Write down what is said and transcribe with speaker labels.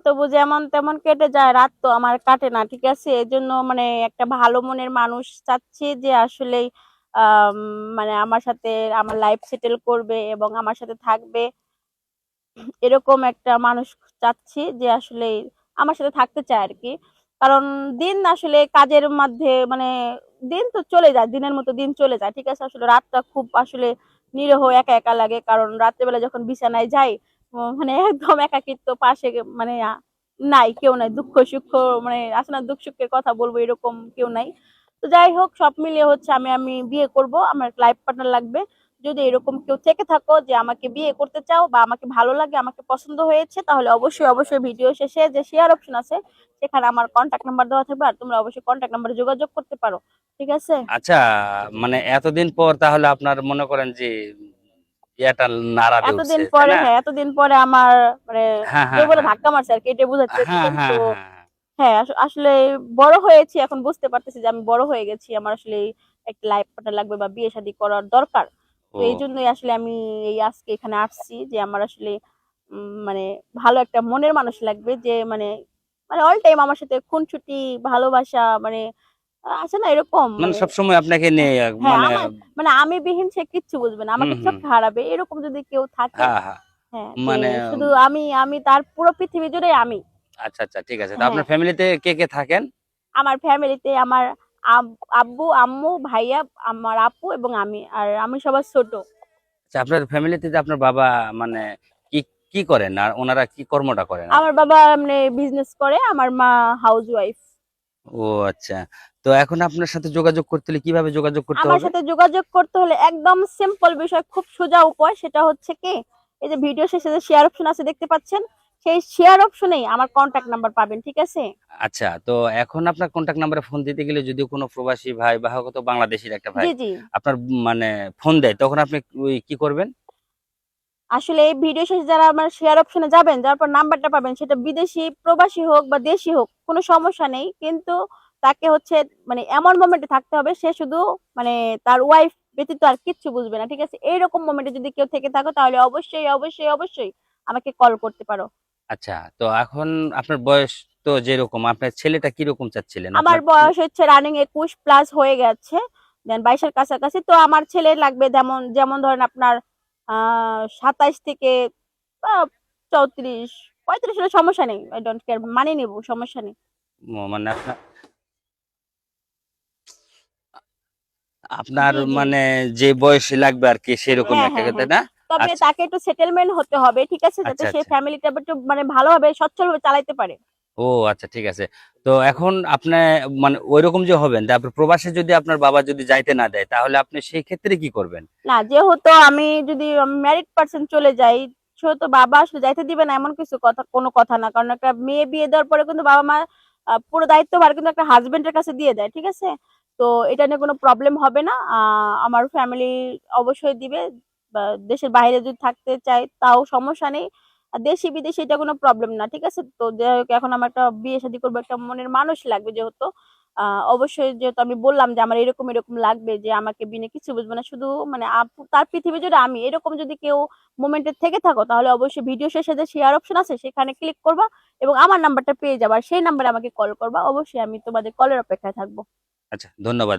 Speaker 1: তবু যেমন তেমন কেটে যায়, রাত তো আমার কাটে না, ঠিক আছে। এজন্য মানে একটা ভালো মনের মানুষ চাচ্ছি যে আসলে আম, মানে আমার সাথে আমার লাইফ সেটেল করবে এবং আমার সাথে থাকবে, এরকম একটা মানুষ চাচ্ছি যে আসলে আমার সাথে থাকতে চায় আর কি। কারণ দিন আসলে কাজের মধ্যে মানে দিন তো চলে যায়, দিনের মতো দিন চলে যায়, ঠিক আছে। আসলে রাতটা খুব আসলে নিরহ একা একা লাগে, কারণ রাত্রেবেলা যখন বিছানায় যাই মানে একদম একাকিত্ব পাশে মানে নাই, কেউ নাই, দুঃখ সুখ মানে আসলে না, দুঃখ সুখের কথা বলবো এরকম কেউ নাই। তো যাই হোক, সব মিলিয়ে হচ্ছে আমি আমি বিয়ে করব, আমার লাইফ পার্টনার লাগবে। যদি এরকম কেউ থেকে থাকো যে আমাকে বিয়ে করতে চাও বা আমাকে ভালো লাগে, আমাকে পছন্দ হয়েছে, তাহলে অবশ্যই অবশ্যই ভিডিও শেষে যে শেয়ার অপশন আছে সেখানে আমার কন্ট্যাক্ট নাম্বার দেওয়া থাকবে, আর তোমরা অবশ্যই কন্ট্যাক্ট নাম্বারে যোগাযোগ করতে পারো, ঠিক আছে।
Speaker 2: আচ্ছা, মানে এতদিন পর তাহলে আপনার মনে করেন যে ইয়েটা নাড়াতে উঠছে,
Speaker 1: এতদিন
Speaker 2: তাই
Speaker 1: পরে,
Speaker 2: না?
Speaker 1: হ্যাঁ এতদিন পরে আমার মানে
Speaker 2: হ্যাঁ,
Speaker 1: যে
Speaker 2: হ্যাঁ,
Speaker 1: বলে
Speaker 2: হ্যাঁ,
Speaker 1: ধাক্কা মারছে আর কি, এটা বোঝাতে
Speaker 2: হ্যাঁ,
Speaker 1: চাচ্ছেন তো।
Speaker 2: হ্যাঁ, হ্যাঁ।
Speaker 1: হ্যাঁ আসলে বড় হয়েছি, এখন বুঝতে পারতেছি যে আমি বড় হয়ে গেছি, আমার আসলে একটা লাইফ পার্টনার লাগবে বা বিয়ে শাদী করার দরকার। তো
Speaker 2: ও
Speaker 1: এই জন্যই আসলে আমি এই আজকে এখানে আসছি যে আমার আসলে মানে ভালো একটা মনের মানুষ লাগবে, যে মানে মানে অল টাইম আমার সাথে খুনসুটি ভালোবাসা মানে আছে না এরকম
Speaker 2: মানে
Speaker 1: মানে।
Speaker 2: সবসময় আপনাকে নিয়ে
Speaker 1: হ্যাঁ
Speaker 2: মানে
Speaker 1: আমার মানে আমি বিহীন সে কিচ্ছু বুঝবে না,
Speaker 2: হুম,
Speaker 1: আমাকে
Speaker 2: হুম,
Speaker 1: চোখে হারাবে এরকম যদি কেউ থাকে।
Speaker 2: হ্যাঁ, হ্যাঁ,
Speaker 1: হ্যাঁ যে
Speaker 2: মানে
Speaker 1: শুধু আমি আমি তার পুরো পৃথিবী জুড়ে আমি।
Speaker 2: আচ্ছা, আচ্ছা, ঠিক আছে। তো
Speaker 1: হ্যাঁ
Speaker 2: আপনার ফ্যামিলিতে কে কে থাকেন?
Speaker 1: আমার ফ্যামিলিতে আমার আব্বু আম্মু ভাইয়া, আমার আপু এবং আমি, আর আমি সবার ছোট।
Speaker 2: আচ্ছা, আপনার ফ্যামিলিতে যে আপনার বাবা মানে কি কি করেন আর ওনারা কি কর্মটা করেন আর
Speaker 1: আমার বাবা মানে বিজনেস করে, আমার মা হাউস ওয়াইফ।
Speaker 2: ও আচ্ছা। তো এখন আপনার সাথে যোগাযোগ করতে হলে কিভাবে যোগাযোগ করতে
Speaker 1: আমার
Speaker 2: হবে?
Speaker 1: সাথে যোগাযোগ করতে হলে একদম সিম্পল বিষয়, খুব সোজা উপায়, সেটা হচ্ছে কি, এই যে ভিডিও শেষে যে শেয়ার অপশন আছে দেখতে পাচ্ছেন, সেই শেয়ার অপশনেই আমার কন্ট্যাক্ট নাম্বার পাবেন, ঠিক আছে।
Speaker 2: আচ্ছা, তো এখন আপনার কন্টাক্ট নাম্বারে ফোন দিতে গেলে যদি কোনো প্রবাসী ভাই বা হয়তো বাংলাদেশের একটা ভাই
Speaker 1: জি জি।
Speaker 2: আপনার মানে ফোন দেয়, তখন আপনি ওই কি করবেন?
Speaker 1: আসলে এই ভিডিও শেষে যারা আমার শেয়ার অপশনে যাবেন, যার পর নাম্বারটা পাবেন, সেটা বিদেশি প্রবাসী হোক বা দেশি হোক কোনো সমস্যা নেই, কিন্তু তাকে হচ্ছে মানে এমন মোমেন্টে থাকতে হবে সে শুধু মানে তার ওয়াইফ ব্যতীত আর কিচ্ছু বুঝবে না, ঠিক আছে। এইরকম মোমেন্টে যদি কেউ থেকে থাকো তাহলে অবশ্যই অবশ্যই অবশ্যই আমাকে কল করতে পারো।
Speaker 2: আচ্ছা, তো এখন আপনার বয়স তো যেরকম, আপনার ছেলেটা কিরকম চাচ্ছিলেন
Speaker 1: আমার
Speaker 2: আপনার ছেলে?
Speaker 1: বয়স হচ্ছে রানিং 21+ হয়ে গেছে, দেন 22-এর কাছাকাছি। তো আমার ছেলে লাগবে যেমন যেমন ধরেন আপনার 27 থেকে 34 35 হলে সমস্যা নেই, আই ডোন্ট কেয়ার, মানিয়ে নিবো, সমস্যা নেই।
Speaker 2: মানে আপনার আপনার
Speaker 1: জি জি।
Speaker 2: মানে যে বয়সী লাগবে আর কি সেরকম
Speaker 1: হ্যাঁ
Speaker 2: একটা
Speaker 1: হ্যাঁ
Speaker 2: কথা
Speaker 1: হ্যাঁ।
Speaker 2: না?
Speaker 1: তবে
Speaker 2: আচ্ছা,
Speaker 1: তাকে একটু সেটেলমেন্ট হতে হবে, ঠিক আছে, যাতে
Speaker 2: আচ্ছা,
Speaker 1: সে
Speaker 2: আচ্ছা।
Speaker 1: ফ্যামিলিটা একটু মানে ভালোভাবে সচ্ছলভাবে চালাইতে পারে।
Speaker 2: ও আচ্ছা, ঠিক আছে। তো এখন আপনি মানে ওইরকম যে হবেন, তারপর প্রবাসে যদি আপনার বাবা যদি যাইতে না দেয় তাহলে আপনি সেই ক্ষেত্রে কি করবেন?
Speaker 1: না, যেহেতু আমি যদি ম্যারিড পার্সন চলে যাই, সেহেতু বাবা আসলে যাইতে দিবে না এমন কিছু কথা, কোনো কথা না, কারণ একটা মেয়ে বিয়ে দেওয়ার পরে কিন্তু বাবা মা পুরো দায়িত্বভার কিন্তু একটা হাজবেন্ডের কাছে দিয়ে দেয়, ঠিক আছে। তো এটা নিয়ে কোনো প্রবলেম হবে না, আমার ফ্যামিলি অবশ্যই দিবে। বা দেশের বাইরে যদি থাকতে চাই তাও সমস্যা নেই, আর দেশি বিদেশি এটা কোনো প্রবলেম না, ঠিক আছে। তো যাই হোক, এখন আমার একটা বিয়ে শাদী করবো, একটা মনের মানুষ লাগবে যেহেতু, অবশ্যই যেহেতু আমি বললাম যে আমার এরকম এরকম লাগবে, যে আমাকে বিনে কিছু বুঝবে না, শুধু মানে তার পৃথিবী জুড়ে আমি, এরকম যদি কেউ মোমেন্টে থেকে থাকো তাহলে অবশ্যই ভিডিও শেষে যে শেয়ার অপশন আছে সেখানে ক্লিক করবা এবং আমার নাম্বারটা পেয়ে যাবা, আর সেই নাম্বারে আমাকে কল করবা, অবশ্যই আমি তোমাদের কলের অপেক্ষায় থাকবো।
Speaker 2: আচ্ছা, ধন্যবাদ।